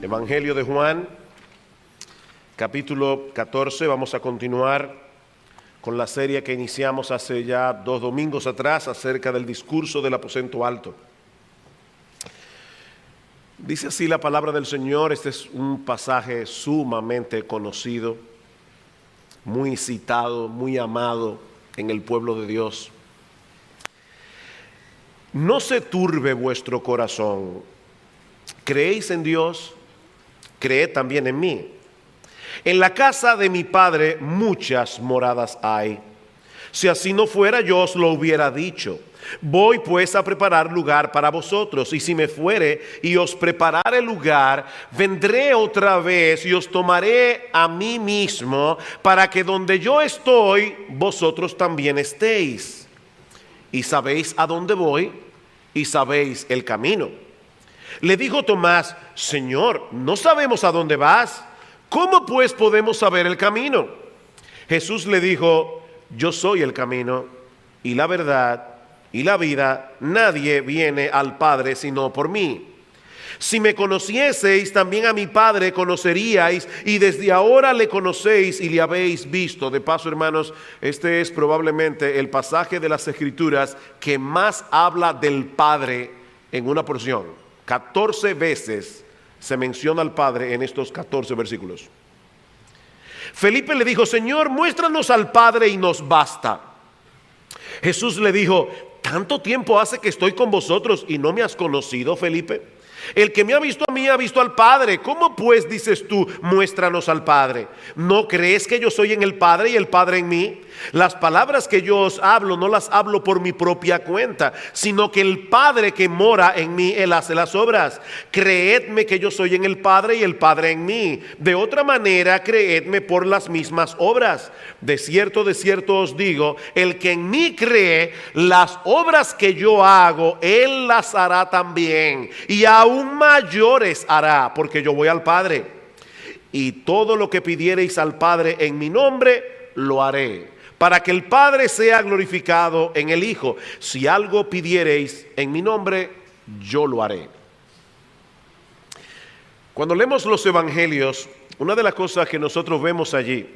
Evangelio de Juan, capítulo 14. Vamos a continuar con la serie que iniciamos hace ya 2 domingos atrás acerca del discurso del aposento alto. Dice así la palabra del Señor. Este es un pasaje sumamente conocido, muy citado, muy amado en el pueblo de Dios. No se turbe vuestro corazón. ¿Creéis en Dios? Creed también en mí. En la casa de mi Padre muchas moradas hay. Si así no fuera, yo os lo hubiera dicho. Voy pues a preparar lugar para vosotros, y si me fuere y os preparare lugar, vendré otra vez y os tomaré a mí mismo, para que donde yo estoy, vosotros también estéis. Y sabéis a dónde voy, y sabéis el camino. Le dijo Tomás: Señor, no sabemos a dónde vas. ¿Cómo pues podemos saber el camino? Jesús le dijo: yo soy el camino y la verdad y la vida. Nadie viene al Padre sino por mí. Si me conocieseis, también a mi Padre conoceríais, y desde ahora le conocéis y le habéis visto. De paso, hermanos, este es probablemente el pasaje de las Escrituras que más habla del Padre en una porción. 14 veces se menciona al Padre en estos 14 versículos. Felipe le dijo: Señor, muéstranos al Padre y nos basta. Jesús le dijo: ¿tanto tiempo hace que estoy con vosotros y no me has conocido, Felipe? El que me ha visto a mí ha visto al Padre. ¿Cómo pues dices tú, muéstranos al Padre? ¿No crees que yo soy en el Padre y el Padre en mí? Las palabras que yo os hablo no las hablo por mi propia cuenta, sino que el Padre que mora en mí, Él hace las obras. Creedme que yo soy en el Padre y el Padre en mí. De otra manera, creedme por las mismas obras. De cierto os digo, el que en mí cree, las obras que yo hago, Él las hará también. Y aún mayores hará, porque yo voy al Padre. Y todo lo que pidiereis al Padre en mi nombre, lo haré, para que el Padre sea glorificado en el Hijo. Si algo pidiereis en mi nombre, yo lo haré. Cuando leemos los evangelios, una de las cosas que nosotros vemos allí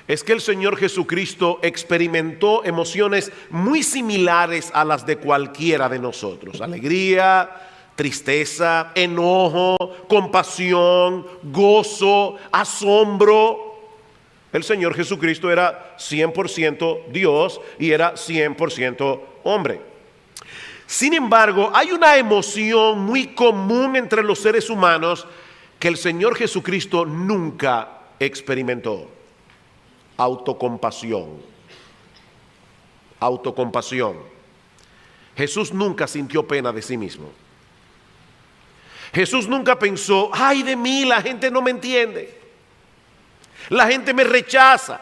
es que el Señor Jesucristo experimentó emociones muy similares a las de cualquiera de nosotros: alegría, tristeza, enojo, compasión, gozo, asombro. El Señor Jesucristo era 100% Dios y era 100% hombre. Sin embargo, hay una emoción muy común entre los seres humanos que el Señor Jesucristo nunca experimentó: autocompasión. Autocompasión. Jesús nunca sintió pena de sí mismo. Jesús nunca pensó: ay de mí, la gente no me entiende, la gente me rechaza,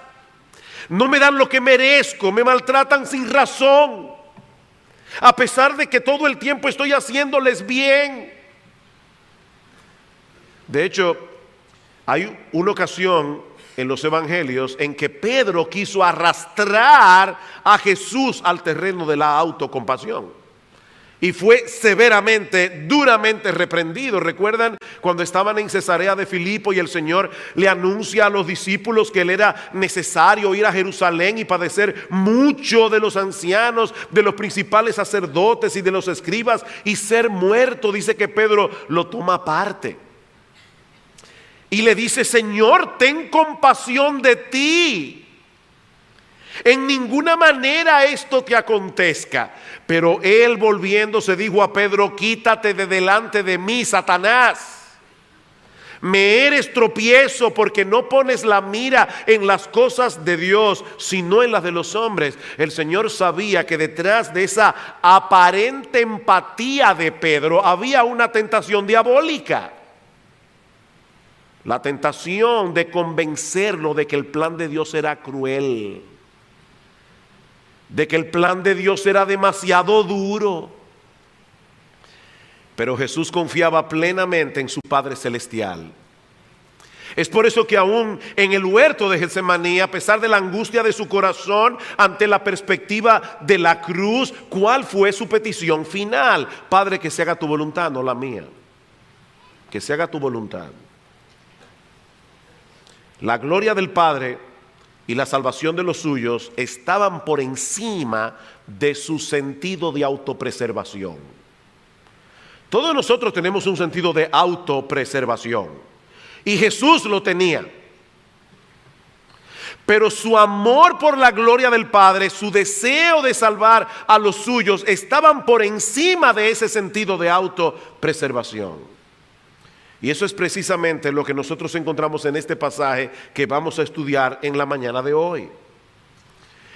no me dan lo que merezco, me maltratan sin razón, a pesar de que todo el tiempo estoy haciéndoles bien. De hecho, hay una ocasión en los evangelios en que Pedro quiso arrastrar a Jesús al terreno de la autocompasión y fue severamente, duramente reprendido. ¿Recuerdan cuando estaban en Cesarea de Filipo y el Señor le anuncia a los discípulos que le era necesario ir a Jerusalén y padecer mucho de los ancianos, de los principales sacerdotes y de los escribas y ser muerto? Dice que Pedro lo toma aparte y le dice: Señor, ten compasión de ti. En ninguna manera esto te acontezca. Pero él, volviéndose, dijo a Pedro: quítate de delante de mí, Satanás. Me eres tropiezo, porque no pones la mira en las cosas de Dios, sino en las de los hombres. El Señor sabía que detrás de esa aparente empatía de Pedro había una tentación diabólica. La tentación de convencerlo de que el plan de Dios era cruel, de que el plan de Dios era demasiado duro. Pero Jesús confiaba plenamente en su Padre Celestial. Es por eso que aún en el huerto de Getsemaní, a pesar de la angustia de su corazón ante la perspectiva de la cruz, ¿cuál fue su petición final? Padre, que se haga tu voluntad, no la mía. que se haga tu voluntad. La gloria del Padre y la salvación de los suyos estaban por encima de su sentido de autopreservación. Todos nosotros tenemos un sentido de autopreservación y Jesús lo tenía. Pero su amor por la gloria del Padre, su deseo de salvar a los suyos, estaban por encima de ese sentido de autopreservación. Y eso es precisamente lo que nosotros encontramos en este pasaje que vamos a estudiar en la mañana de hoy.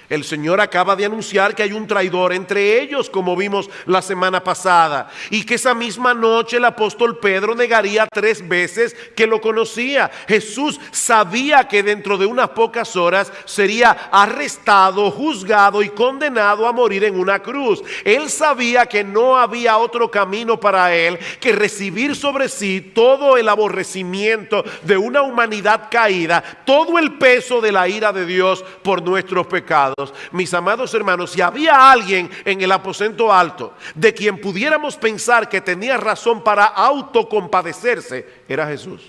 El Señor acaba de anunciar que hay un traidor entre ellos, como vimos la semana pasada, y que esa misma noche el apóstol Pedro negaría 3 veces que lo conocía. Jesús sabía que dentro de unas pocas horas sería arrestado, juzgado y condenado a morir en una cruz. Él sabía que no había otro camino para él que recibir sobre sí todo el aborrecimiento de una humanidad caída, todo el peso de la ira de Dios por nuestros pecados. Mis amados hermanos, si había alguien en el aposento alto de quien pudiéramos pensar que tenía razón para autocompadecerse, era Jesús.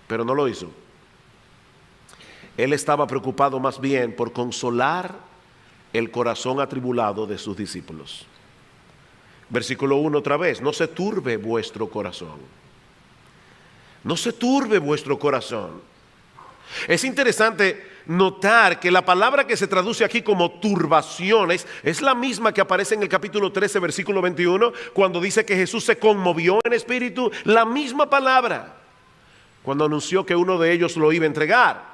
Pero no lo hizo. Él estaba preocupado más bien por consolar el corazón atribulado de sus discípulos. Versículo 1 otra vez: no se turbe vuestro corazón. No se turbe vuestro corazón. Es interesante notar que la palabra que se traduce aquí como turbaciones es la misma que aparece en el capítulo 13, versículo 21, cuando dice que Jesús se conmovió en espíritu. La misma palabra cuando anunció que uno de ellos lo iba a entregar.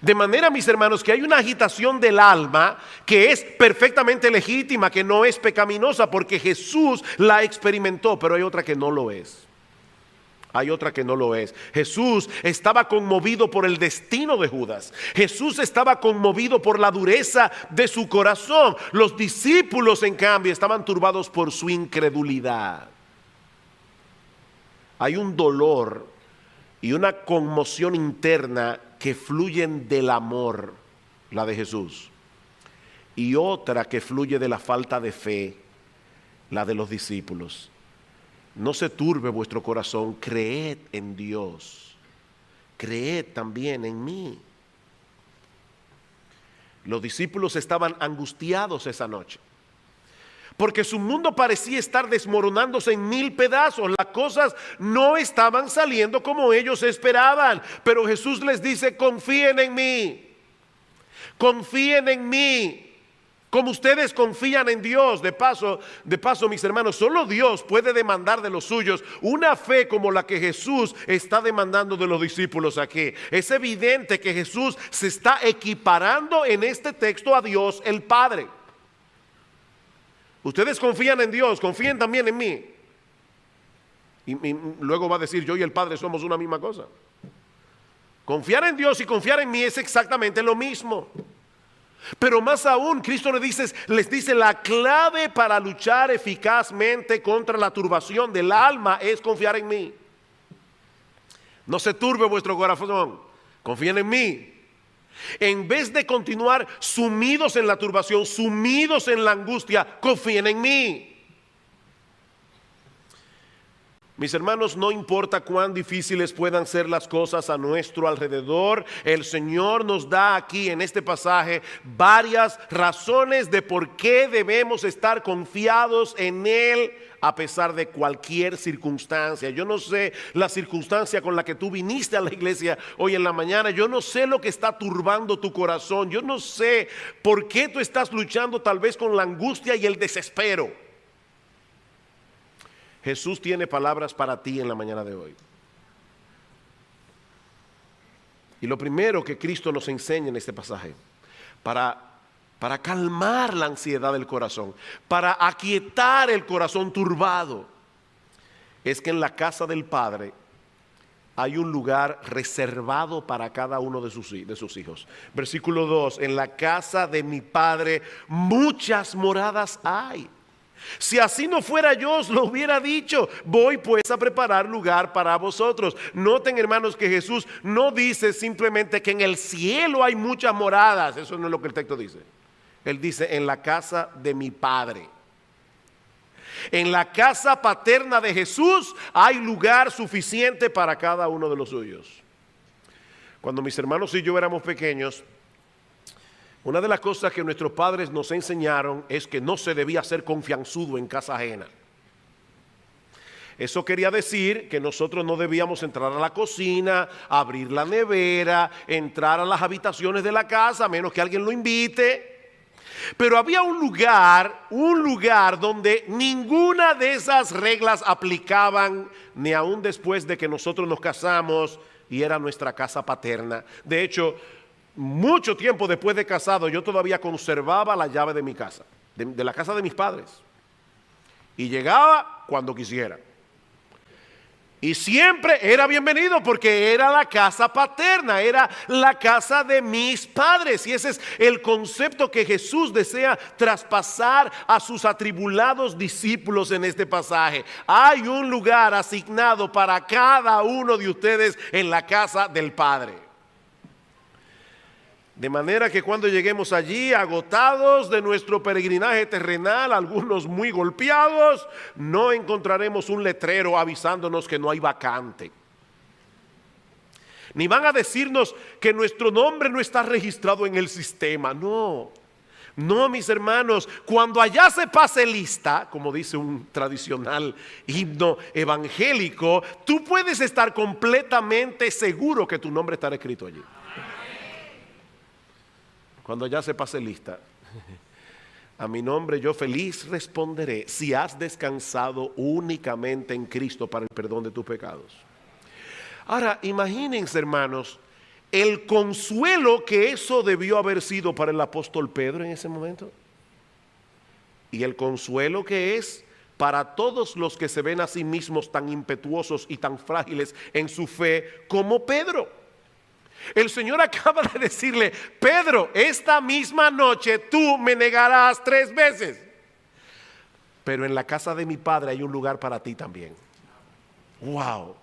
De manera, mis hermanos, que hay una agitación del alma que es perfectamente legítima, que no es pecaminosa, porque Jesús la experimentó, pero hay otra que no lo es. Hay otra que no lo es. Jesús estaba conmovido por el destino de Judas. Jesús estaba conmovido por la dureza de su corazón. Los discípulos, en cambio, estaban turbados por su incredulidad. Hay un dolor y una conmoción interna que fluyen del amor, la de Jesús, y otra que fluye de la falta de fe, la de los discípulos. No se turbe vuestro corazón, creed en Dios, creed también en mí. Los discípulos estaban angustiados esa noche, porque su mundo parecía estar desmoronándose en 1000 pedazos. Las cosas no estaban saliendo como ellos esperaban, pero Jesús les dice: confíen en mí, confíen en mí, como ustedes confían en Dios. De paso, mis hermanos, solo Dios puede demandar de los suyos una fe como la que Jesús está demandando de los discípulos aquí. Es evidente que Jesús se está equiparando en este texto a Dios el Padre. Ustedes confían en Dios, confíen también en mí. Y luego va a decir: yo y el Padre somos una misma cosa. Confiar en Dios y confiar en mí es exactamente lo mismo. Pero más aún, Cristo les dice la clave para luchar eficazmente contra la turbación del alma es confiar en mí. No se turbe vuestro corazón, confíen en mí. En vez de continuar sumidos en la turbación, sumidos en la angustia, confíen en mí. Mis hermanos, no importa cuán difíciles puedan ser las cosas a nuestro alrededor, el Señor nos da aquí en este pasaje varias razones de por qué debemos estar confiados en Él a pesar de cualquier circunstancia. Yo no sé la circunstancia con la que tú viniste a la iglesia hoy en la mañana. Yo no sé lo que está turbando tu corazón. Yo no sé por qué tú estás luchando tal vez con la angustia y el desespero. Jesús tiene palabras para ti en la mañana de hoy. Y lo primero que Cristo nos enseña en este pasaje, para calmar la ansiedad del corazón, para aquietar el corazón turbado, es que en la casa del Padre hay un lugar reservado para cada uno de sus hijos. Versículo 2: en la casa de mi Padre muchas moradas hay. Si así no fuera, yo os lo hubiera dicho. Voy pues a preparar lugar para vosotros. Noten, hermanos, que Jesús no dice simplemente que en el cielo hay muchas moradas. Eso no es lo que el texto dice. Él dice: en la casa de mi Padre. En la casa paterna de Jesús hay lugar suficiente para cada uno de los suyos. Cuando mis hermanos y yo éramos pequeños, una de las cosas que nuestros padres nos enseñaron es que no se debía ser confianzudo en casa ajena. Eso quería decir que nosotros no debíamos entrar a la cocina, abrir la nevera, entrar a las habitaciones de la casa, a menos que alguien lo invite. Pero había un lugar donde ninguna de esas reglas aplicaban, ni aún después de que nosotros nos casamos, y era nuestra casa paterna. De hecho, mucho tiempo después de casado, yo todavía conservaba la llave de mi casa, de la casa de mis padres. Y llegaba cuando quisiera. Y siempre era bienvenido porque era la casa paterna, era la casa de mis padres. Y ese es el concepto que Jesús desea traspasar a sus atribulados discípulos en este pasaje. Hay un lugar asignado para cada uno de ustedes en la casa del Padre. De manera que cuando lleguemos allí agotados de nuestro peregrinaje terrenal, algunos muy golpeados, no encontraremos un letrero avisándonos que no hay vacante. Ni van a decirnos que nuestro nombre no está registrado en el sistema. No, mis hermanos, cuando allá se pase lista, como dice un tradicional himno evangélico, tú puedes estar completamente seguro que tu nombre estará escrito allí. Cuando ya se pase lista, a mi nombre yo feliz responderé, si has descansado únicamente en Cristo para el perdón de tus pecados. Ahora, imagínense, hermanos, el consuelo que eso debió haber sido para el apóstol Pedro en ese momento. Y el consuelo que es para todos los que se ven a sí mismos tan impetuosos y tan frágiles en su fe como Pedro. El Señor acaba de decirle: Pedro, esta misma noche tú me negarás 3 veces. Pero en la casa de mi Padre hay un lugar para ti también. Wow.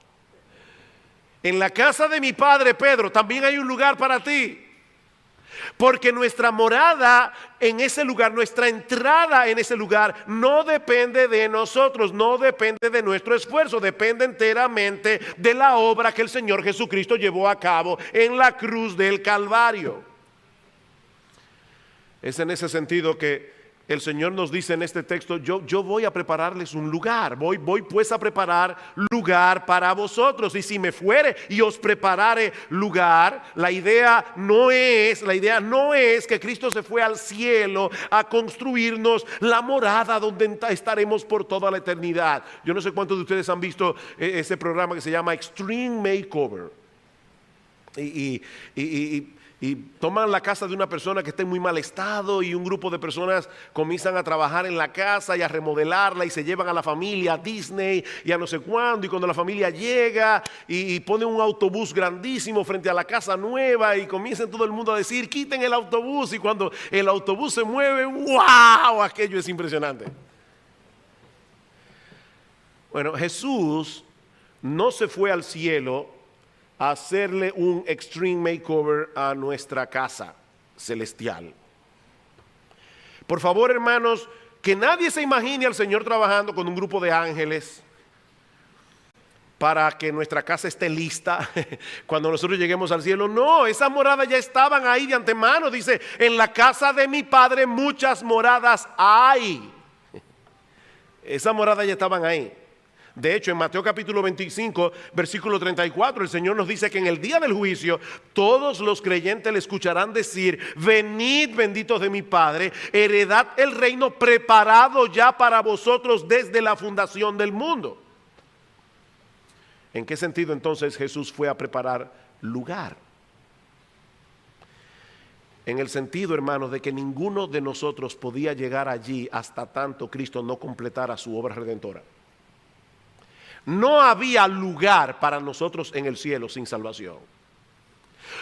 En la casa de mi Padre, Pedro, también hay un lugar para ti. Porque nuestra morada en ese lugar, nuestra entrada en ese lugar no depende de nosotros, no depende de nuestro esfuerzo, depende enteramente de la obra que el Señor Jesucristo llevó a cabo en la cruz del Calvario. Es en ese sentido que el Señor nos dice en este texto: yo voy a prepararles un lugar, voy pues a preparar lugar para vosotros. Y si me fuere y os preparare lugar, la idea no es que Cristo se fue al cielo a construirnos la morada donde estaremos por toda la eternidad. Yo no sé cuántos de ustedes han visto ese programa que se llama Extreme Makeover. Y toman la casa de una persona que está en muy mal estado, y un grupo de personas comienzan a trabajar en la casa y a remodelarla, y se llevan a la familia a Disney y a no sé cuándo. Y cuando la familia llega y pone un autobús grandísimo frente a la casa nueva, y comienzan todo el mundo a decir: quiten el autobús. Y cuando el autobús se mueve, ¡wow! Aquello es impresionante. Bueno, Jesús no se fue al cielo a hacerle un extreme makeover a nuestra casa celestial. Por favor, hermanos, que nadie se imagine al Señor trabajando con un grupo de ángeles para que nuestra casa esté lista cuando nosotros lleguemos al cielo. No, esas moradas ya estaban ahí de antemano. Dice: en la casa de mi Padre muchas moradas hay. Esas moradas ya estaban ahí. De hecho, en Mateo capítulo 25, versículo 34, el Señor nos dice que en el día del juicio todos los creyentes le escucharán decir: venid, benditos de mi Padre, heredad el reino preparado ya para vosotros desde la fundación del mundo. ¿En qué sentido entonces Jesús fue a preparar lugar? En el sentido, hermanos, de que ninguno de nosotros podía llegar allí hasta tanto Cristo no completara su obra redentora. No había lugar para nosotros en el cielo sin salvación.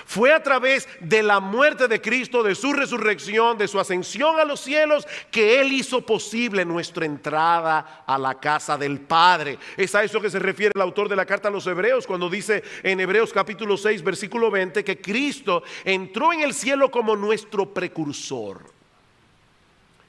Fue a través de la muerte de Cristo, de su resurrección, de su ascensión a los cielos, que Él hizo posible nuestra entrada a la casa del Padre. Es a eso que se refiere el autor de la carta a los Hebreos cuando dice en Hebreos capítulo 6, versículo 20, que Cristo entró en el cielo como nuestro precursor.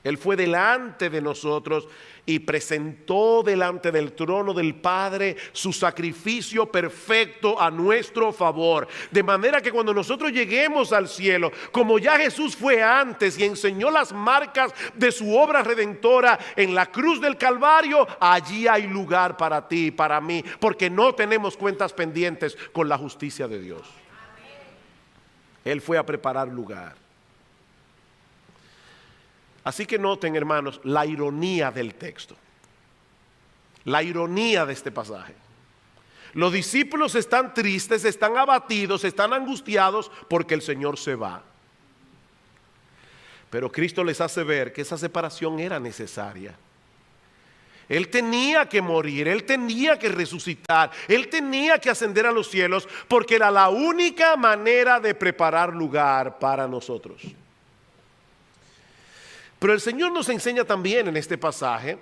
Él fue delante de nosotros y presentó delante del trono del Padre su sacrificio perfecto a nuestro favor. De manera que cuando nosotros lleguemos al cielo, como ya Jesús fue antes y enseñó las marcas de su obra redentora en la cruz del Calvario, allí hay lugar para ti y para mí, porque no tenemos cuentas pendientes con la justicia de Dios. Él fue a preparar lugar. Así que noten, hermanos, la ironía del texto, la ironía de este pasaje. Los discípulos están tristes, están abatidos, están angustiados porque el Señor se va. Pero Cristo les hace ver que esa separación era necesaria. Él tenía que morir, Él tenía que resucitar, Él tenía que ascender a los cielos, porque era la única manera de preparar lugar para nosotros. Pero el Señor nos enseña también en este pasaje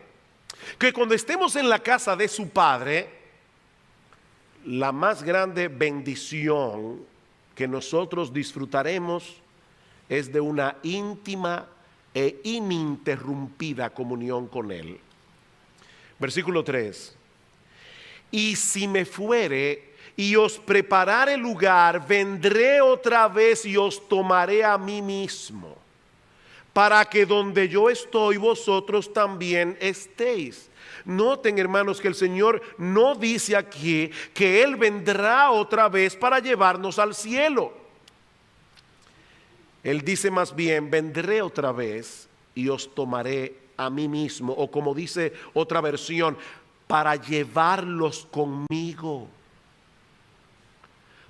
que cuando estemos en la casa de su Padre, la más grande bendición que nosotros disfrutaremos es de una íntima e ininterrumpida comunión con Él. Versículo 3. Y si me fuere y os preparare lugar, vendré otra vez y os tomaré a mí mismo, para que donde yo estoy, vosotros también estéis. Noten, hermanos, que el Señor no dice aquí que Él vendrá otra vez para llevarnos al cielo. Él dice más bien, vendré otra vez y os tomaré a mí mismo. O como dice otra versión, para llevarlos conmigo.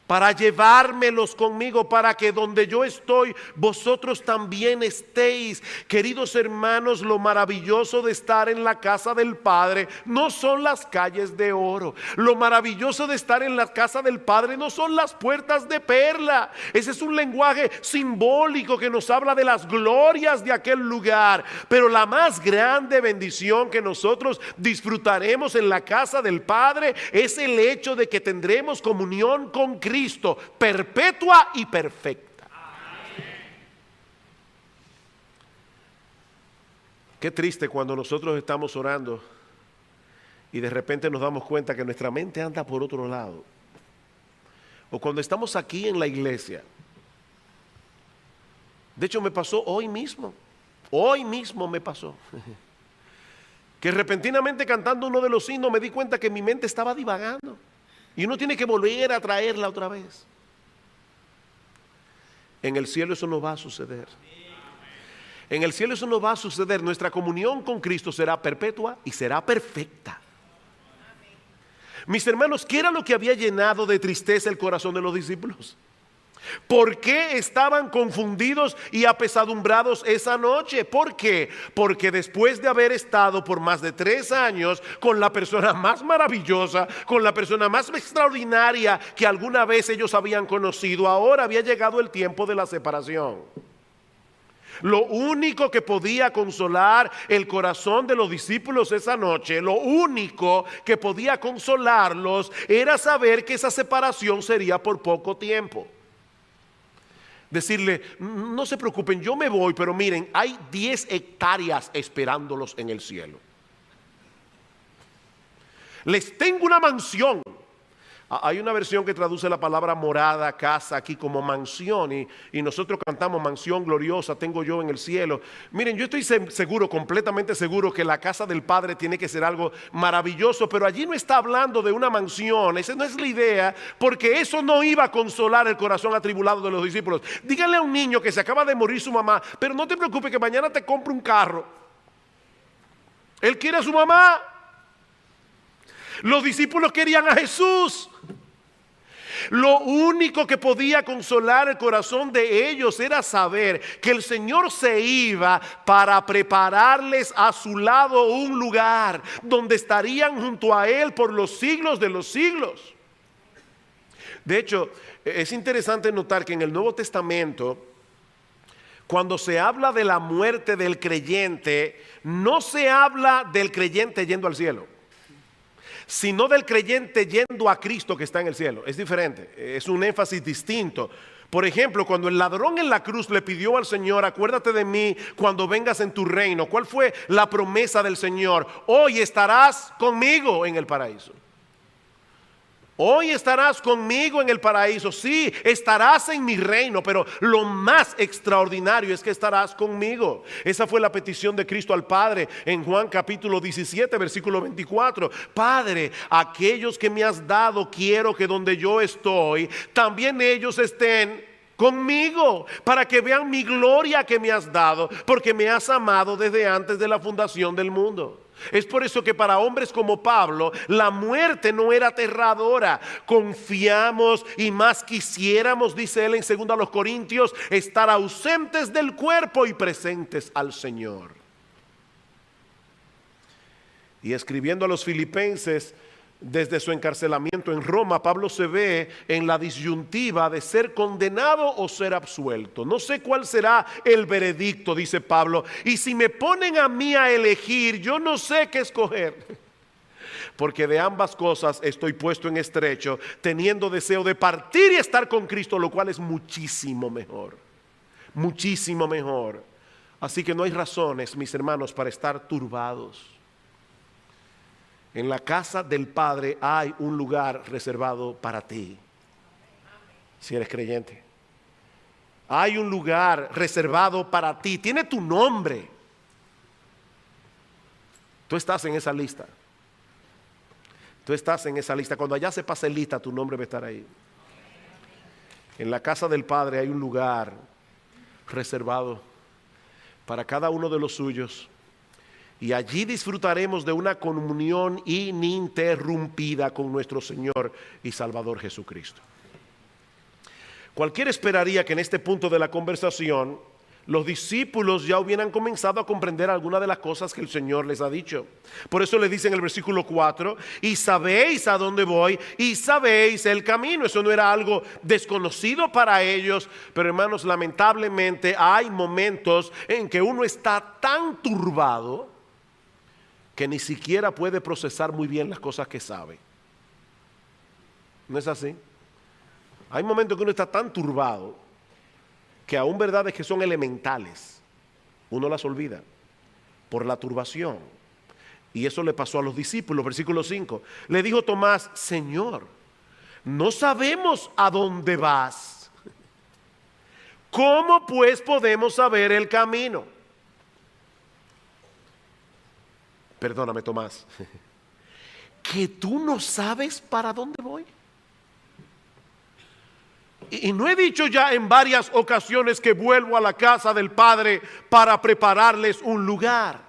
Para llevármelos conmigo, para que donde yo estoy, vosotros también estéis. Queridos hermanos, lo maravilloso de estar en la casa del Padre no son las calles de oro. Lo maravilloso de estar en la casa del Padre no son las puertas de perla. Ese es un lenguaje simbólico que nos habla de las glorias de aquel lugar. Pero la más grande bendición que nosotros disfrutaremos en la casa del Padre es el hecho de que tendremos comunión con Cristo, perpetua y perfecta. Qué triste cuando nosotros estamos orando y de repente nos damos cuenta que nuestra mente anda por otro lado. O cuando estamos aquí en la iglesia. De hecho me pasó hoy mismo me pasó. Que repentinamente cantando uno de los himnos me di cuenta que mi mente estaba divagando. Y uno tiene que volver a traerla otra vez. En el cielo eso no va a suceder. En el cielo eso no va a suceder. Nuestra comunión con Cristo será perpetua y será perfecta. Mis hermanos, ¿qué era lo que había llenado de tristeza el corazón de los discípulos? ¿Por qué estaban confundidos y apesadumbrados esa noche? ¿Por qué? Porque después de haber estado por más de 3 años con la persona más maravillosa, con la persona más extraordinaria que alguna vez ellos habían conocido, ahora había llegado el tiempo de la separación. Lo único que podía consolar el corazón de los discípulos esa noche, lo único que podía consolarlos era saber que esa separación sería por poco tiempo. Decirle, no se preocupen, yo me voy, pero miren, hay 10 hectáreas esperándolos en el cielo. Les tengo una mansión. Hay una versión que traduce la palabra morada, casa aquí como mansión, y nosotros cantamos mansión gloriosa tengo yo en el cielo. Miren, yo estoy seguro, completamente seguro que la casa del Padre tiene que ser algo maravilloso, pero allí no está hablando de una mansión, esa no es la idea, porque eso no iba a consolar el corazón atribulado de los discípulos. Díganle a un niño que se acaba de morir su mamá, pero no te preocupes que mañana te compro un carro. Él quiere a su mamá. Los discípulos querían a Jesús. Lo único que podía consolar el corazón de ellos era saber que el Señor se iba para prepararles a su lado un lugar donde estarían junto a Él por los siglos de los siglos. De hecho, es interesante notar que en el Nuevo Testamento, cuando se habla de la muerte del creyente, no se habla del creyente yendo al cielo, sino del creyente yendo a Cristo que está en el cielo. Es diferente, es un énfasis distinto. Por ejemplo, cuando el ladrón en la cruz le pidió al Señor, acuérdate de mí cuando vengas en tu reino. ¿Cuál fue la promesa del Señor? Hoy estarás conmigo en el paraíso. Hoy estarás conmigo en el paraíso. Sí, estarás en mi reino, pero lo más extraordinario es que estarás conmigo. Esa fue la petición de Cristo al Padre en Juan capítulo 17, versículo 24. Padre, aquellos que me has dado, quiero que donde yo estoy, también ellos estén conmigo, para que vean mi gloria que me has dado, porque me has amado desde antes de la fundación del mundo. Es por eso que para hombres como Pablo, la muerte no era aterradora. Confiamos y más quisiéramos, dice él en 2 Corintios, estar ausentes del cuerpo y presentes al Señor. Y escribiendo a los filipenses, desde su encarcelamiento en Roma, Pablo se ve en la disyuntiva de ser condenado o ser absuelto. No sé cuál será el veredicto, dice Pablo, y si me ponen a mí a elegir, yo no sé qué escoger. Porque de ambas cosas estoy puesto en estrecho, teniendo deseo de partir y estar con Cristo, lo cual es muchísimo mejor. Muchísimo mejor. Así que no hay razones, mis hermanos, para estar turbados. En la casa del Padre hay un lugar reservado para ti, si eres creyente. Hay un lugar reservado para ti, tiene tu nombre. Tú estás en esa lista. Tú estás en esa lista. Cuando allá se pase lista, tu nombre va a estar ahí. En la casa del Padre hay un lugar reservado para cada uno de los suyos. Y allí disfrutaremos de una comunión ininterrumpida con nuestro Señor y Salvador Jesucristo. Cualquiera esperaría que en este punto de la conversación los discípulos ya hubieran comenzado a comprender algunas de las cosas que el Señor les ha dicho. Por eso le dice en el versículo 4, y sabéis a dónde voy y sabéis el camino. Eso no era algo desconocido para ellos, pero hermanos, lamentablemente hay momentos en que uno está tan turbado que ni siquiera puede procesar muy bien las cosas que sabe. ¿No es así? Hay momentos que uno está tan turbado que aún verdades que son elementales, uno las olvida por la turbación. Y eso le pasó a los discípulos, versículo 5. Le dijo Tomás, Señor, no sabemos a dónde vas. ¿Cómo pues podemos saber el camino? Perdóname, Tomás, que tú no sabes para dónde voy. Y no he dicho ya en varias ocasiones que vuelvo a la casa del Padre para prepararles un lugar.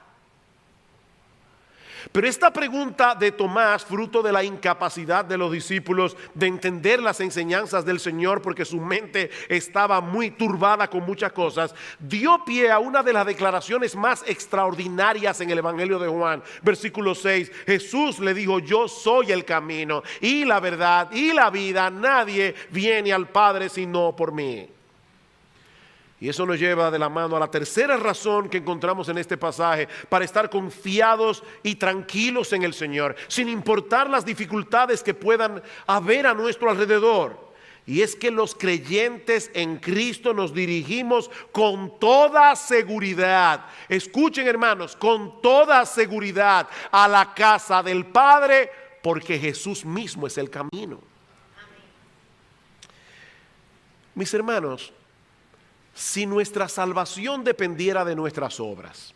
Pero esta pregunta de Tomás, fruto de la incapacidad de los discípulos de entender las enseñanzas del Señor, porque su mente estaba muy turbada con muchas cosas, dio pie a una de las declaraciones más extraordinarias en el Evangelio de Juan. Versículo 6, Jesús le dijo, yo soy el camino y la verdad y la vida, nadie viene al Padre sino por mí. Y eso nos lleva de la mano a la tercera razón que encontramos en este pasaje para estar confiados y tranquilos en el Señor, sin importar las dificultades que puedan haber a nuestro alrededor. Y es que los creyentes en Cristo nos dirigimos con toda seguridad. Escuchen, hermanos, con toda seguridad a la casa del Padre, porque Jesús mismo es el camino. Mis hermanos, si nuestra salvación dependiera de nuestras obras,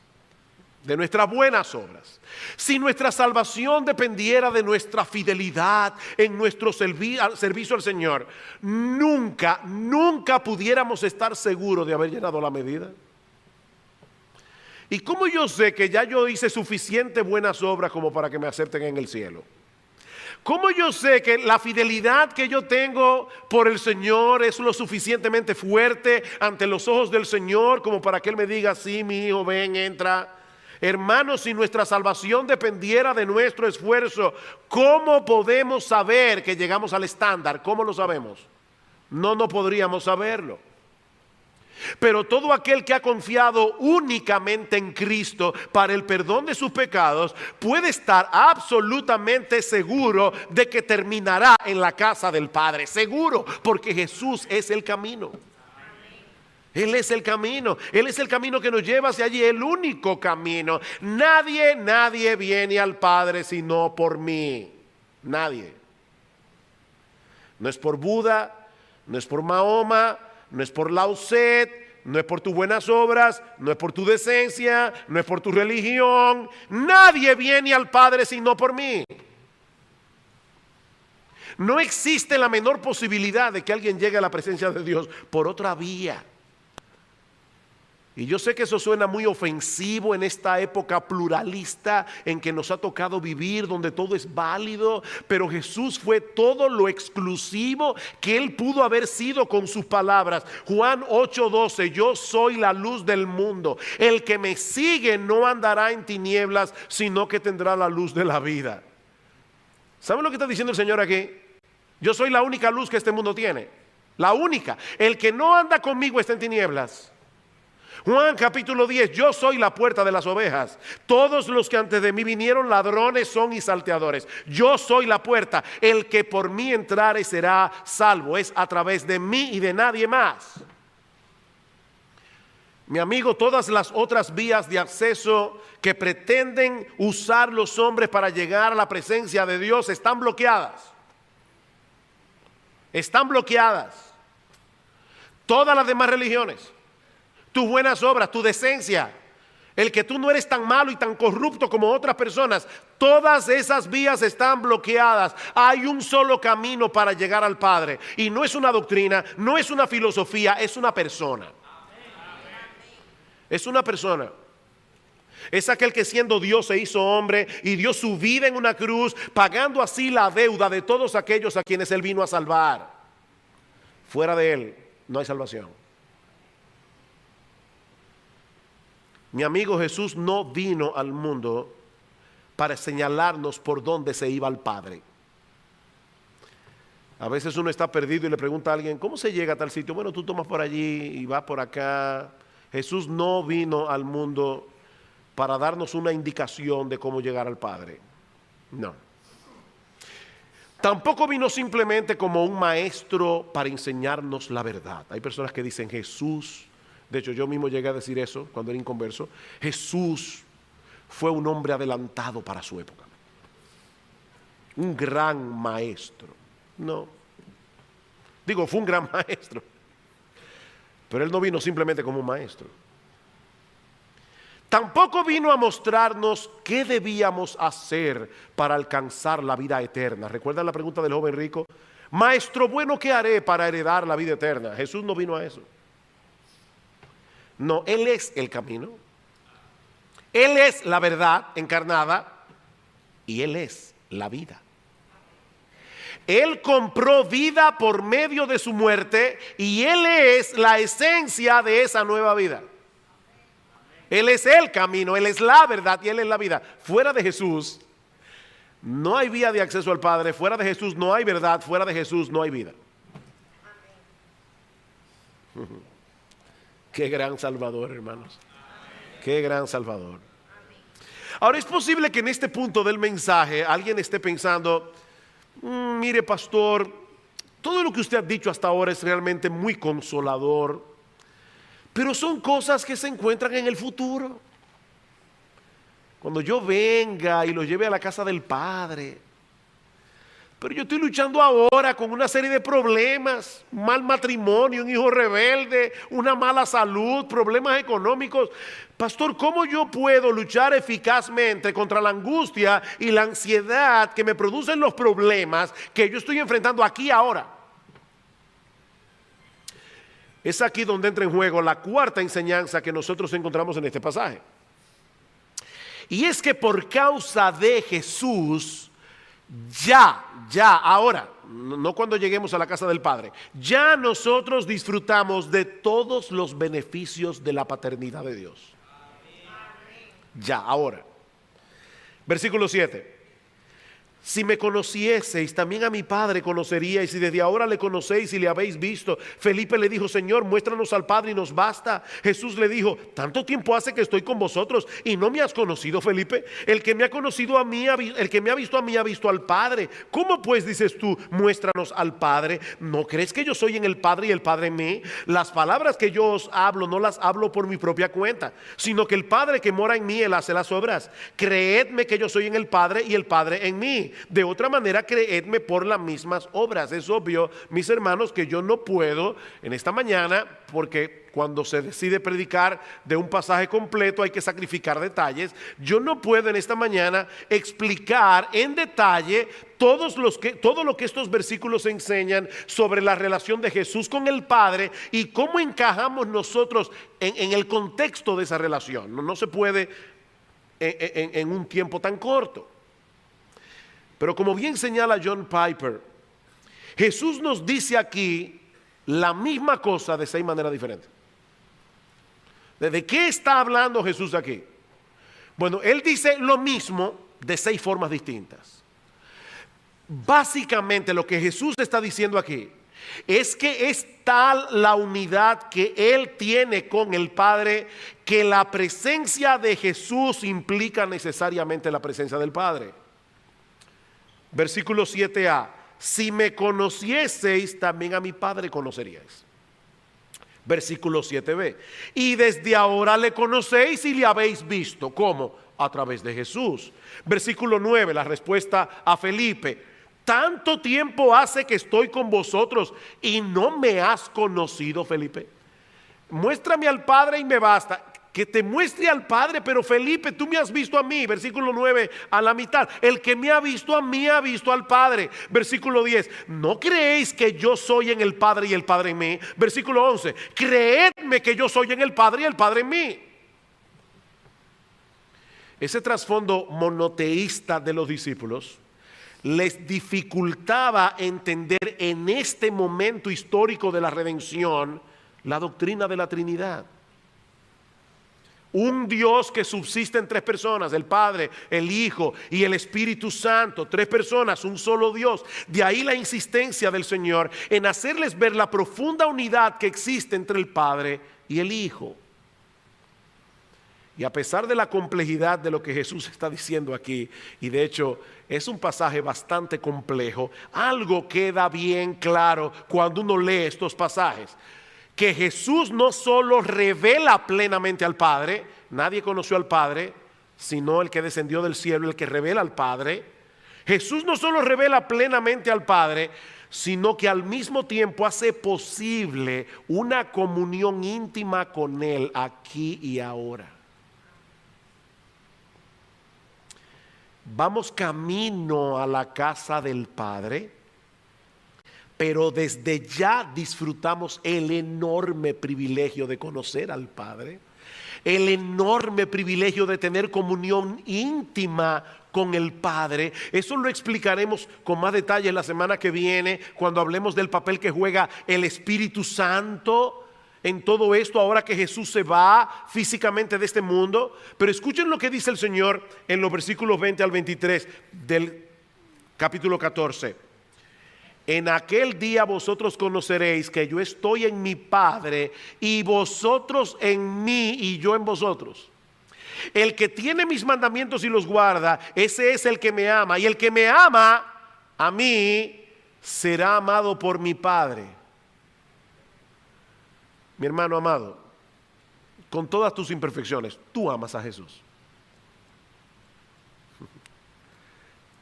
de nuestras buenas obras, si nuestra salvación dependiera de nuestra fidelidad en nuestro servicio al Señor, nunca pudiéramos estar seguros de haber llenado la medida. ¿Y cómo yo sé que ya yo hice suficientes buenas obras como para que me acepten en el cielo? ¿Cómo yo sé que la fidelidad que yo tengo por el Señor es lo suficientemente fuerte ante los ojos del Señor como para que Él me diga, sí, mi hijo, ven, entra? Hermanos, si nuestra salvación dependiera de nuestro esfuerzo, ¿cómo podemos saber que llegamos al estándar? ¿Cómo lo sabemos? No podríamos saberlo. Pero todo aquel que ha confiado únicamente en Cristo para el perdón de sus pecados puede estar absolutamente seguro de que terminará en la casa del Padre. Seguro, porque Jesús es el camino. Él es el camino. Él es el camino que nos lleva hacia allí, el único camino. Nadie viene al Padre sino por mí. Nadie. No es por Buda, no es por Mahoma, no es por Lao Tse, no es por tus buenas obras, no es por tu decencia, no es por tu religión. Nadie viene al Padre sino por mí. No existe la menor posibilidad de que alguien llegue a la presencia de Dios por otra vía. Y yo sé que eso suena muy ofensivo en esta época pluralista en que nos ha tocado vivir, donde todo es válido, pero Jesús fue todo lo exclusivo que Él pudo haber sido con sus palabras. Juan 8:12, yo soy la luz del mundo. El que me sigue no andará en tinieblas, sino que tendrá la luz de la vida. ¿Saben lo que está diciendo el Señor aquí? Yo soy la única luz que este mundo tiene. La única. El que no anda conmigo está en tinieblas. Juan capítulo 10, yo soy la puerta de las ovejas. Todos los que antes de mí vinieron ladrones son y salteadores. Yo soy la puerta. El que por mí entrare será salvo. Es a través de mí y de nadie más. Mi amigo, todas las otras vías de acceso que pretenden usar los hombres para llegar a la presencia de Dios están bloqueadas. Están bloqueadas. Todas las demás religiones, tus buenas obras, tu decencia, el que tú no eres tan malo y tan corrupto como otras personas, todas esas vías están bloqueadas. Hay un solo camino para llegar al Padre, y no es una doctrina, no es una filosofía, es una persona. Es una persona. Es aquel que siendo Dios se hizo hombre y dio su vida en una cruz, pagando así la deuda de todos aquellos a quienes Él vino a salvar. Fuera de Él no hay salvación. Mi amigo, Jesús no vino al mundo para señalarnos por dónde se iba al Padre. A veces uno está perdido y le pregunta a alguien, ¿cómo se llega a tal sitio? Bueno, tú tomas por allí y vas por acá. Jesús no vino al mundo para darnos una indicación de cómo llegar al Padre. No. Tampoco vino simplemente como un maestro para enseñarnos la verdad. Hay personas que dicen Jesús, de hecho yo mismo llegué a decir eso cuando era inconverso, Jesús fue un hombre adelantado para su época. Un gran maestro. No. Digo, fue un gran maestro. Pero Él no vino simplemente como un maestro. Tampoco vino a mostrarnos qué debíamos hacer para alcanzar la vida eterna. ¿Recuerdan la pregunta del joven rico? Maestro bueno, ¿qué haré para heredar la vida eterna? Jesús no vino a eso. No, Él es el camino. Él es la verdad encarnada y Él es la vida. Él compró vida por medio de su muerte y Él es la esencia de esa nueva vida. Él es el camino, Él es la verdad y Él es la vida. Fuera de Jesús no hay vía de acceso al Padre. Fuera de Jesús no hay verdad. Fuera de Jesús no hay vida. Qué gran Salvador, hermanos. Qué gran Salvador. Ahora es posible que en este punto del mensaje alguien esté pensando, mire pastor, todo lo que usted ha dicho hasta ahora es realmente muy consolador, pero son cosas que se encuentran en el futuro. Cuando yo venga y lo lleve a la casa del Padre. Pero yo estoy luchando ahora con una serie de problemas, un mal matrimonio, un hijo rebelde, una mala salud, problemas económicos. Pastor, ¿cómo yo puedo luchar eficazmente contra la angustia y la ansiedad que me producen los problemas que yo estoy enfrentando aquí ahora? Es aquí donde entra en juego la cuarta enseñanza que nosotros encontramos en este pasaje. Y es que por causa de Jesús, ahora, no cuando lleguemos a la casa del Padre, ya nosotros disfrutamos de todos los beneficios de la paternidad de Dios. Ya, ahora. Versículo 7. Si me conocieseis, también a mi Padre conoceríais, y desde ahora le conocéis y le habéis visto. Felipe le dijo: Señor, muéstranos al Padre y nos basta. Jesús le dijo: tanto tiempo hace que estoy con vosotros y no me has conocido, Felipe. El que me ha conocido a mí, el que me ha visto a mí, ha visto al Padre. ¿Cómo pues dices tú, muéstranos al Padre? ¿No crees que yo soy en el Padre y el Padre en mí? Las palabras que yo os hablo no las hablo por mi propia cuenta, sino que el Padre que mora en mí, Él hace las obras. Creedme que yo soy en el Padre y el Padre en mí. De otra manera, creedme por las mismas obras. Es obvio, mis hermanos, que yo no puedo en esta mañana, porque cuando se decide predicar de un pasaje completo hay que sacrificar detalles. Yo no puedo en esta mañana explicar en detalle todo lo que estos versículos enseñan sobre la relación de Jesús con el Padre y cómo encajamos nosotros en el contexto de esa relación. No se puede en un tiempo tan corto. Pero como bien señala John Piper, Jesús nos dice aquí la misma cosa de 6 maneras diferentes. ¿De qué está hablando Jesús aquí? Bueno, Él dice lo mismo de 6 formas distintas. Básicamente lo que Jesús está diciendo aquí es que es tal la unidad que Él tiene con el Padre, que la presencia de Jesús implica necesariamente la presencia del Padre. Versículo 7a: si me conocieseis, también a mi Padre conoceríais. Versículo 7b: y desde ahora le conocéis y le habéis visto. ¿Cómo? A través de Jesús. Versículo 9, la respuesta a Felipe: tanto tiempo hace que estoy con vosotros y no me has conocido, Felipe. Muéstrame al Padre y me basta. Que te muestre al Padre, pero Felipe, tú me has visto a mí. Versículo 9 a la mitad: el que me ha visto a mí ha visto al Padre. Versículo 10: ¿no creéis que yo soy en el Padre y el Padre en mí? Versículo 11: creedme que yo soy en el Padre y el Padre en mí. Ese trasfondo monoteísta de los discípulos les dificultaba entender en este momento histórico de la redención la doctrina de la Trinidad. Un Dios que subsiste en 3 personas: el Padre, el Hijo y el Espíritu Santo. 3 personas, un solo Dios. De ahí la insistencia del Señor en hacerles ver la profunda unidad que existe entre el Padre y el Hijo. Y a pesar de la complejidad de lo que Jesús está diciendo aquí, y de hecho es un pasaje bastante complejo, algo queda bien claro cuando uno lee estos pasajes: que Jesús no solo revela plenamente al Padre. Nadie conoció al Padre sino el que descendió del cielo, el que revela al Padre. Jesús no solo revela plenamente al Padre, sino que al mismo tiempo hace posible una comunión íntima con Él aquí y ahora. Vamos camino a la casa del Padre, pero desde ya disfrutamos el enorme privilegio de conocer al Padre, el enorme privilegio de tener comunión íntima con el Padre. Eso lo explicaremos con más detalle la semana que viene, cuando hablemos del papel que juega el Espíritu Santo en todo esto, ahora que Jesús se va físicamente de este mundo. Pero escuchen lo que dice el Señor en los versículos 20 al 23 del capítulo 14. En aquel día vosotros conoceréis que yo estoy en mi Padre y vosotros en mí y yo en vosotros. El que tiene mis mandamientos y los guarda, ese es el que me ama. Y el que me ama a mí será amado por mi Padre. Mi hermano amado, con todas tus imperfecciones, tú amas a Jesús.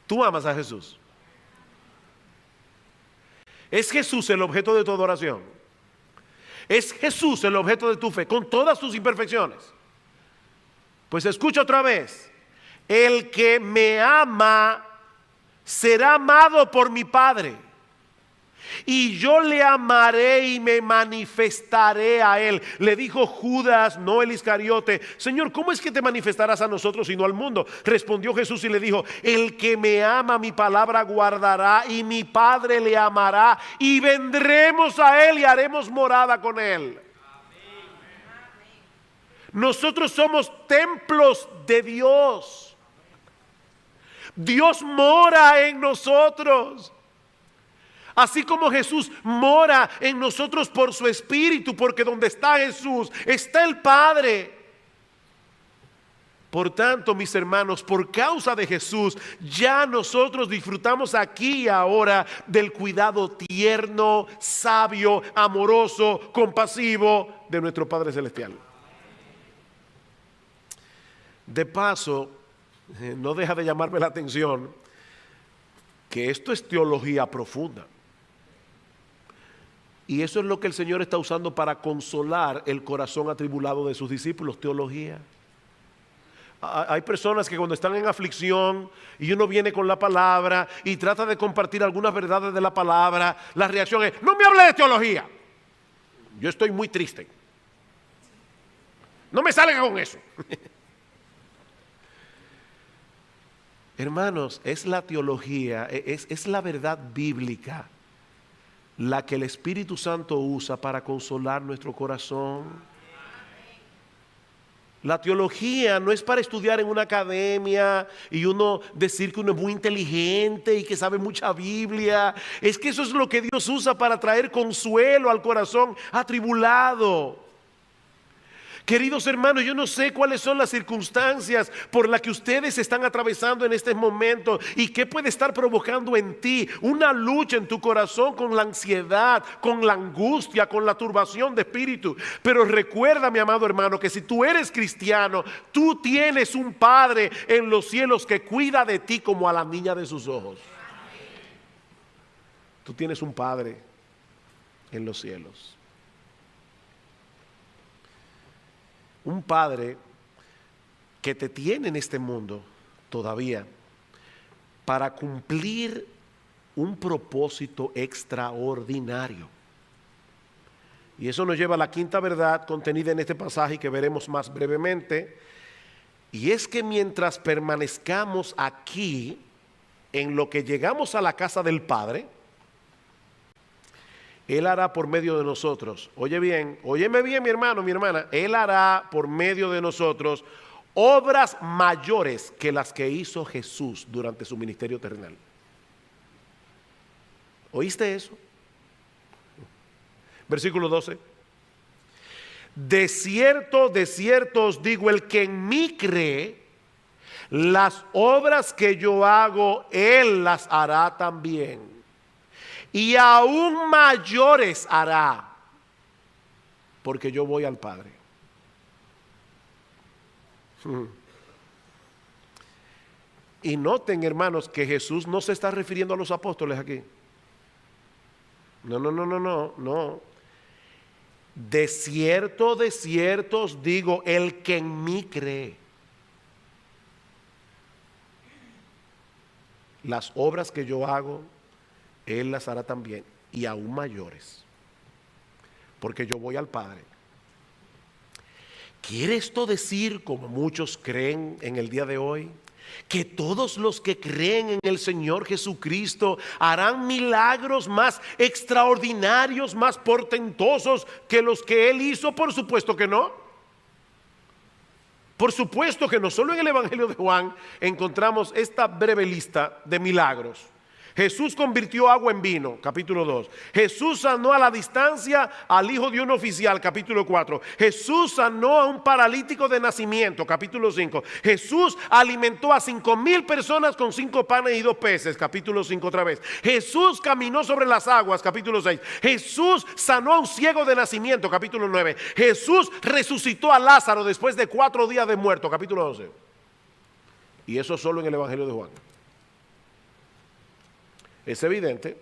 Tú amas a Jesús. ¿Es Jesús el objeto de tu adoración? ¿Es Jesús el objeto de tu fe con todas tus imperfecciones? Pues escucha otra vez: el que me ama será amado por mi Padre, y yo le amaré y me manifestaré a él. Le dijo Judas, no el Iscariote: Señor, ¿cómo es que te manifestarás a nosotros y no al mundo? Respondió Jesús y le dijo: el que me ama mi palabra guardará, y mi Padre le amará, y vendremos a él y haremos morada con él. Nosotros somos templos de Dios. Dios mora en nosotros. Así como Jesús mora en nosotros por su Espíritu, porque donde está Jesús, está el Padre. Por tanto, mis hermanos, por causa de Jesús, ya nosotros disfrutamos aquí y ahora del cuidado tierno, sabio, amoroso, compasivo de nuestro Padre Celestial. De paso, no deja de llamarme la atención que esto es teología profunda. Y eso es lo que el Señor está usando para consolar el corazón atribulado de sus discípulos, teología. Hay personas que cuando están en aflicción y uno viene con la palabra y trata de compartir algunas verdades de la palabra, la reacción es: no me hable de teología, yo estoy muy triste, no me salga con eso. Hermanos, es la teología, es la verdad bíblica la que el Espíritu Santo usa para consolar nuestro corazón. La teología no es para estudiar en una academia y uno decir que uno es muy inteligente y que sabe mucha Biblia. Es que eso es lo que Dios usa para traer consuelo al corazón atribulado. Queridos hermanos, yo no sé cuáles son las circunstancias por las que ustedes están atravesando en este momento y qué puede estar provocando en ti una lucha en tu corazón con la ansiedad, con la angustia, con la turbación de espíritu. Pero recuerda, mi amado hermano, que si tú eres cristiano, tú tienes un Padre en los cielos que cuida de ti como a la niña de sus ojos. Tú tienes un Padre en los cielos. Un Padre que te tiene en este mundo todavía para cumplir un propósito extraordinario. Y eso nos lleva a la quinta verdad contenida en este pasaje que veremos más brevemente. Y es que mientras permanezcamos aquí, en lo que llegamos a la casa del Padre, Él hará por medio de nosotros, oye bien, óyeme bien, mi hermano, mi hermana, Él hará por medio de nosotros obras mayores que las que hizo Jesús durante su ministerio terrenal. ¿Oíste eso? Versículo 12. De cierto os digo, el que en mí cree, las obras que yo hago, Él las hará también. Y aún mayores hará, porque yo voy al Padre. Y noten, hermanos, que Jesús no se está refiriendo a los apóstoles aquí. No. De cierto os digo, el que en mí cree, las obras que yo hago, Él las hará también, y aún mayores, porque yo voy al Padre. ¿Quiere esto decir, como muchos creen en el día de hoy, que todos los que creen en el Señor Jesucristo harán milagros más extraordinarios, más portentosos que los que Él hizo? Por supuesto que no. Por supuesto que no. Solo en el Evangelio de Juan encontramos esta breve lista de milagros. Jesús convirtió agua en vino, capítulo 2. Jesús sanó a la distancia al hijo de un oficial, capítulo 4. Jesús sanó a un paralítico de nacimiento, capítulo 5. Jesús alimentó a 5,000 personas con 5 panes y 2 peces, capítulo 5 otra vez. Jesús caminó sobre las aguas, capítulo 6. Jesús sanó a un ciego de nacimiento, capítulo 9. Jesús resucitó a Lázaro después de 4 días de muerto, capítulo 12. Y eso solo en el Evangelio de Juan. Es evidente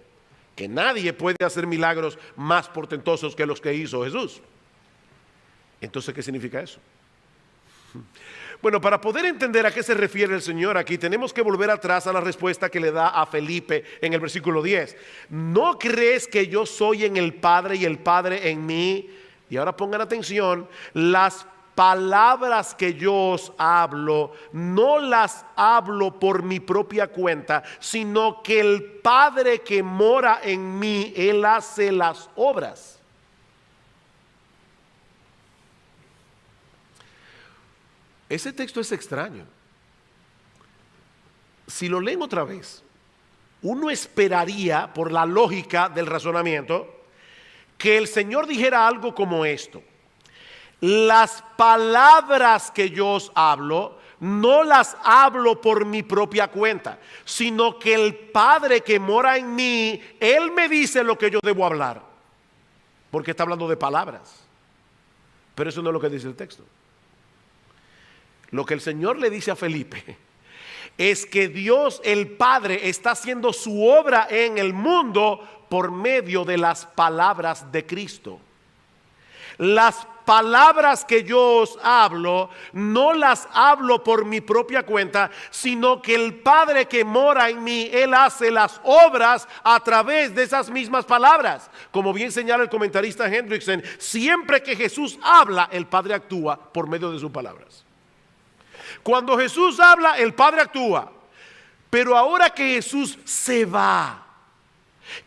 que nadie puede hacer milagros más portentosos que los que hizo Jesús. Entonces, ¿qué significa eso? Bueno, para poder entender a qué se refiere el Señor aquí, tenemos que volver atrás a la respuesta que le da a Felipe en el versículo 10. ¿No crees que yo soy en el Padre y el Padre en mí? Y ahora pongan atención, las palabras que yo os hablo, no las hablo por mi propia cuenta, sino que el Padre que mora en mí, Él hace las obras. Ese texto es extraño. si lo leen otra vez, uno esperaría, por la lógica del razonamiento, que el Señor dijera algo como esto: las palabras que yo os hablo, no las hablo por mi propia cuenta, sino que el Padre que mora en mí, Él me dice lo que yo debo hablar. Porque está hablando de palabras. Pero eso no es lo que dice el texto. Lo que el Señor le dice a Felipe es que Dios el Padre está haciendo su obra en el mundo por medio de las palabras de Cristo. Las palabras que yo os hablo, no las hablo por mi propia cuenta, sino que el Padre que mora en mí, Él hace las obras a través de esas mismas palabras. Como bien señala el comentarista Hendrickson, siempre que Jesús habla, el Padre actúa por medio de sus palabras. Cuando Jesús habla, el Padre actúa. Pero ahora que Jesús se va,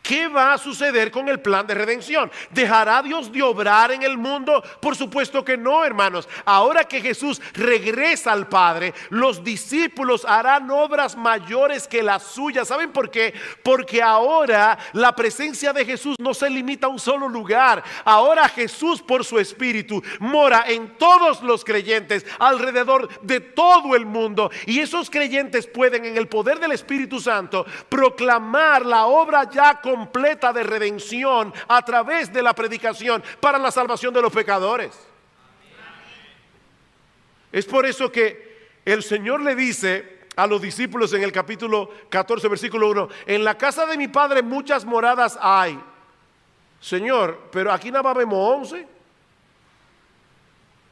¿qué va a suceder con el plan de redención? ¿Dejará Dios de obrar en el mundo? Por supuesto que no, hermanos. Ahora que Jesús regresa al Padre, los discípulos harán obras mayores que las suyas. ¿Saben por qué? Porque ahora la presencia de Jesús no se limita a un solo lugar. Ahora Jesús, por su Espíritu, mora en todos los creyentes alrededor de todo el mundo. Y esos creyentes pueden, en el poder del Espíritu Santo, proclamar la obra ya completa de redención a través de la predicación para la salvación de los pecadores. Es por eso que el Señor le dice a los discípulos en el capítulo 14, versículo 1: en la casa de mi Padre muchas moradas hay. Señor, pero aquí nada más vemos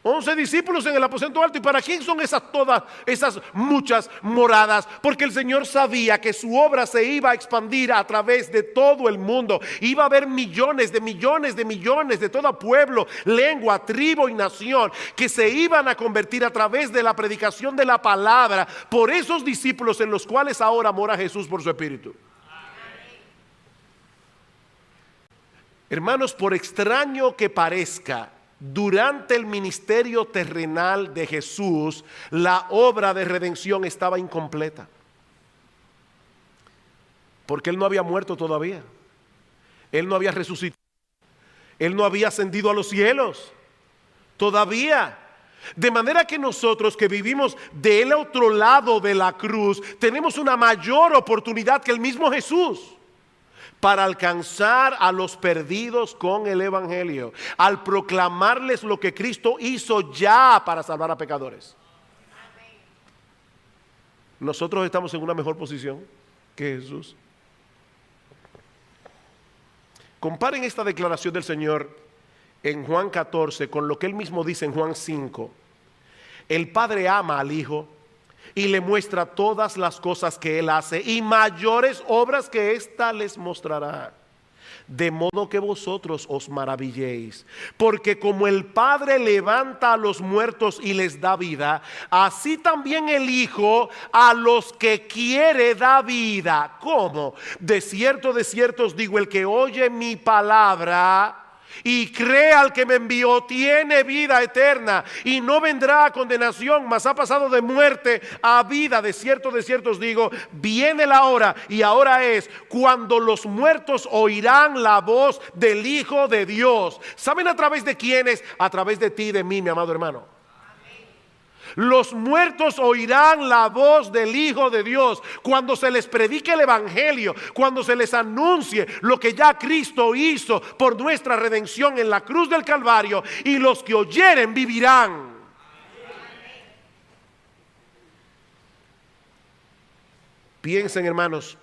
11 discípulos en el aposento alto. ¿Y para quién son todas esas muchas moradas? Porque el Señor sabía que su obra se iba a expandir a través de todo el mundo. Iba a haber millones de todo pueblo, lengua, tribu y nación que se iban a convertir a través de la predicación de la palabra por esos discípulos en los cuales ahora mora Jesús por su Espíritu. Hermanos, por extraño que parezca, durante el ministerio terrenal de Jesús, la obra de redención estaba incompleta. Porque Él no había muerto todavía. Él no había resucitado. Él no había ascendido a los cielos todavía. De manera que nosotros que vivimos del otro lado de la cruz, tenemos una mayor oportunidad que el mismo Jesús para alcanzar a los perdidos con el Evangelio, al proclamarles lo que Cristo hizo ya para salvar a pecadores. Nosotros estamos en una mejor posición que Jesús. Comparen esta declaración del Señor en Juan 14 con lo que Él mismo dice en Juan 5. El Padre ama al Hijo y le muestra todas las cosas que Él hace, y mayores obras que ésta les mostrará, de modo que vosotros os maravilléis. Porque como el Padre levanta a los muertos y les da vida, así también el Hijo a los que quiere da vida. ¿Cómo? De cierto os digo, el que oye mi palabra y cree al que me envió, tiene vida eterna y no vendrá a condenación, mas ha pasado de muerte a vida. De cierto os digo, viene la hora, y ahora es, cuando los muertos oirán la voz del Hijo de Dios. ¿Saben a través de quiénes? A través de ti y de mí, mi amado hermano. Los muertos oirán la voz del Hijo de Dios cuando se les predique el Evangelio, cuando se les anuncie lo que ya Cristo hizo por nuestra redención en la cruz del Calvario, y los que oyeren vivirán. Piensen, hermanos,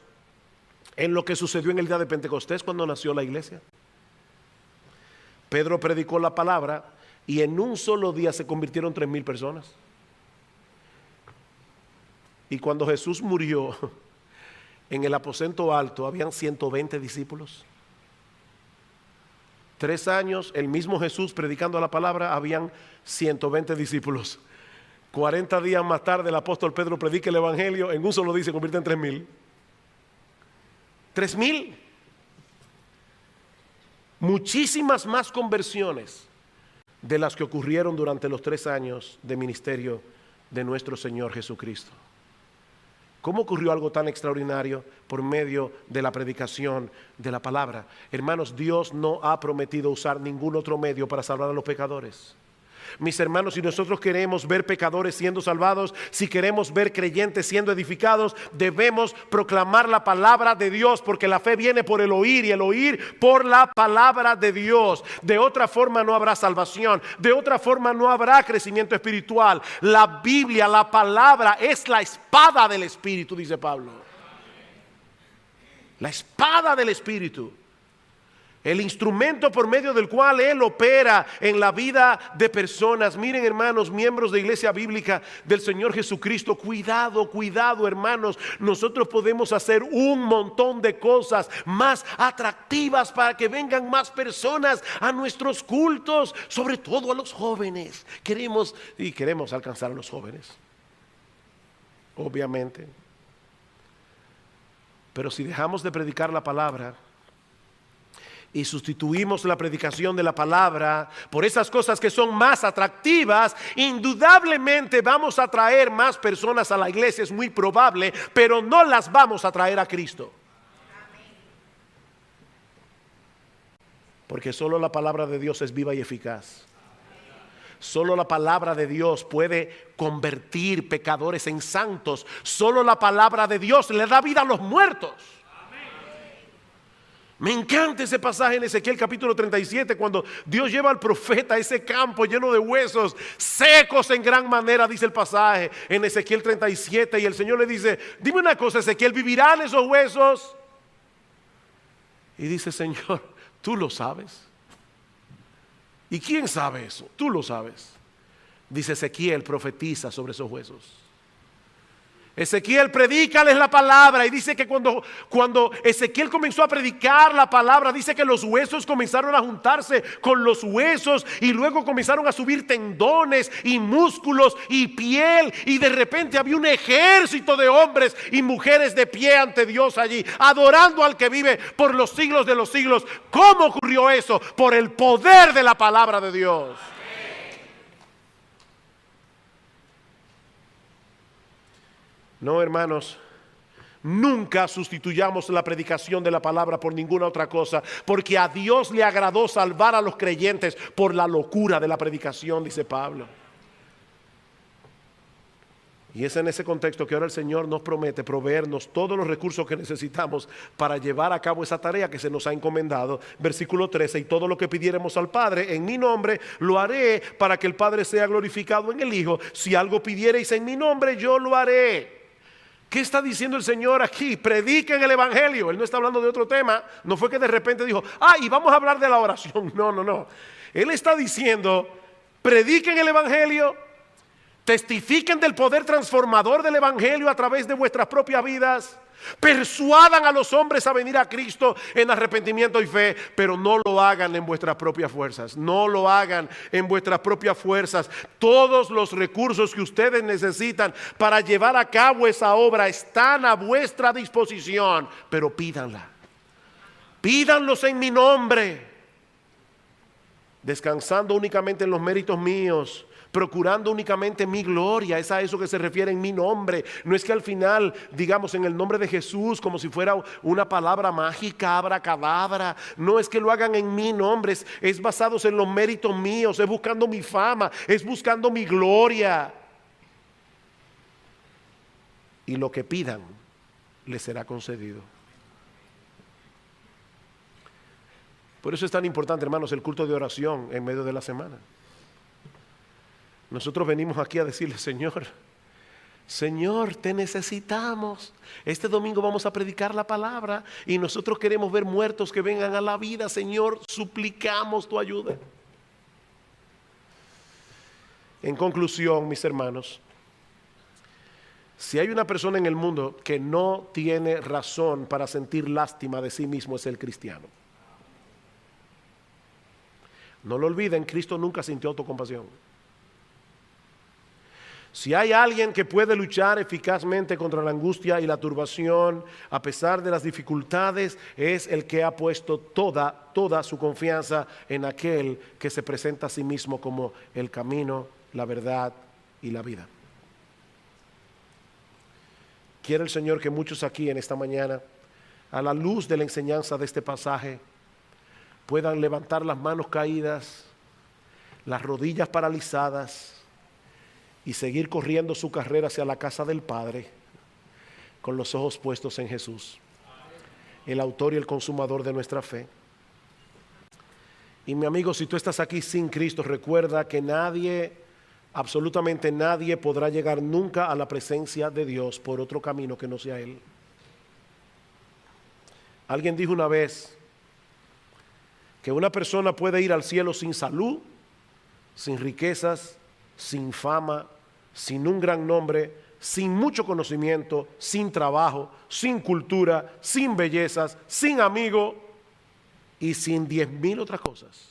en lo que sucedió en el día de Pentecostés cuando nació la iglesia. Pedro predicó la palabra y en un solo día se convirtieron 3,000 personas. Y cuando Jesús murió, en el aposento alto habían 120 discípulos. 3 años, el mismo Jesús predicando la palabra, habían 120 discípulos. 40 días más tarde el apóstol Pedro predica el Evangelio, en un solo día se convierte en 3,000. 3,000. Muchísimas más conversiones de las que ocurrieron durante los 3 años de ministerio de nuestro Señor Jesucristo. ¿Cómo ocurrió algo tan extraordinario? Por medio de la predicación de la palabra. Hermanos, Dios no ha prometido usar ningún otro medio para salvar a los pecadores. Mis hermanos, si nosotros queremos ver pecadores siendo salvados, si queremos ver creyentes siendo edificados, debemos proclamar la palabra de Dios, porque la fe viene por el oír y el oír por la palabra de Dios. De otra forma no habrá salvación, de otra forma no habrá crecimiento espiritual. La Biblia, la palabra, es la espada del Espíritu, dice Pablo. La espada del Espíritu. El instrumento por medio del cual Él opera en la vida de personas. Miren, hermanos, miembros de Iglesia Bíblica del Señor Jesucristo, cuidado, cuidado, hermanos. Nosotros podemos hacer un montón de cosas más atractivas para que vengan más personas a nuestros cultos, sobre todo a los jóvenes. Queremos alcanzar a los jóvenes, obviamente. Pero si dejamos de predicar la palabra y sustituimos la predicación de la palabra por esas cosas que son más atractivas, indudablemente vamos a traer más personas a la iglesia, es muy probable, pero no las vamos a traer a Cristo. Porque solo la palabra de Dios es viva y eficaz. Solo la palabra de Dios puede convertir pecadores en santos. Solo la palabra de Dios le da vida a los muertos. Me encanta ese pasaje en Ezequiel capítulo 37, cuando Dios lleva al profeta a ese campo lleno de huesos secos en gran manera, dice el pasaje en Ezequiel 37, y el Señor le dice: dime una cosa, Ezequiel, ¿vivirán esos huesos? Y dice: Señor, tú lo sabes. ¿Y quién sabe eso? Tú lo sabes. Dice Ezequiel: profetiza sobre esos huesos. Ezequiel, predícales la palabra. Y dice que cuando Ezequiel comenzó a predicar la palabra, dice que los huesos comenzaron a juntarse con los huesos, y luego comenzaron a subir tendones y músculos y piel, y de repente había un ejército de hombres y mujeres de pie ante Dios allí, adorando al que vive por los siglos de los siglos. ¿Cómo ocurrió eso? Por el poder de la palabra de Dios. No, hermanos, nunca sustituyamos la predicación de la palabra por ninguna otra cosa, porque a Dios le agradó salvar a los creyentes por la locura de la predicación, dice Pablo. Y es en ese contexto que ahora el Señor nos promete proveernos todos los recursos que necesitamos para llevar a cabo esa tarea que se nos ha encomendado. Versículo 13: y todo lo que pidiéramos al Padre en mi nombre, lo haré para que el Padre sea glorificado en el Hijo. Si algo pidiereis en mi nombre, yo lo haré. ¿Qué está diciendo el Señor aquí? Prediquen el Evangelio. Él no está hablando de otro tema. No fue que de repente dijo: y vamos a hablar de la oración. No. Él está diciendo: prediquen el Evangelio. Testifiquen del poder transformador del Evangelio a través de vuestras propias vidas. Persuadan a los hombres a venir a Cristo en arrepentimiento y fe, pero no lo hagan en vuestras propias fuerzas. No lo hagan en vuestras propias fuerzas. Todos los recursos que ustedes necesitan para llevar a cabo esa obra están a vuestra disposición, pero pídanla. Pídanlos en mi nombre, descansando únicamente en los méritos míos, procurando únicamente mi gloria. Es a eso que se refiere en mi nombre. No es que al final digamos en el nombre de Jesús como si fuera una palabra mágica, abracadabra. No es que lo hagan en mi nombre, es basados en los méritos míos, es buscando mi fama, es buscando mi gloria. Y lo que pidan les será concedido. Por eso es tan importante, hermanos, el culto de oración en medio de la semana. Nosotros venimos aquí a decirle: Señor, te necesitamos. Este domingo vamos a predicar la palabra y nosotros queremos ver muertos que vengan a la vida. Señor, suplicamos tu ayuda. En conclusión, mis hermanos, si hay una persona en el mundo que no tiene razón para sentir lástima de sí mismo, es el cristiano. No lo olviden, Cristo nunca sintió autocompasión. Si hay alguien que puede luchar eficazmente contra la angustia y la turbación a pesar de las dificultades, es el que ha puesto toda su confianza en aquel que se presenta a sí mismo como el camino, la verdad y la vida. quiere el Señor que muchos aquí en esta mañana, a la luz de la enseñanza de este pasaje, puedan levantar las manos caídas, las rodillas paralizadas y seguir corriendo su carrera hacia la casa del Padre con los ojos puestos en Jesús, el autor y el consumador de nuestra fe. Y mi amigo, si tú estás aquí sin Cristo, recuerda que nadie, absolutamente nadie podrá llegar nunca a la presencia de Dios por otro camino que no sea Él. Alguien dijo una vez que una persona puede ir al cielo sin salud, sin riquezas, sin fama, sin un gran nombre, sin mucho conocimiento, sin trabajo, sin cultura, sin bellezas, sin amigos y sin 10,000 otras cosas.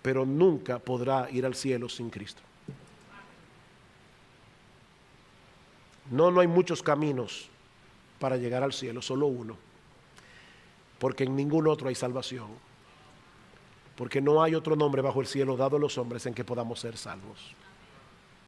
Pero nunca podrá ir al cielo sin Cristo. No hay muchos caminos para llegar al cielo, solo uno. Porque en ningún otro hay salvación. Porque no hay otro nombre bajo el cielo dado a los hombres en que podamos ser salvos.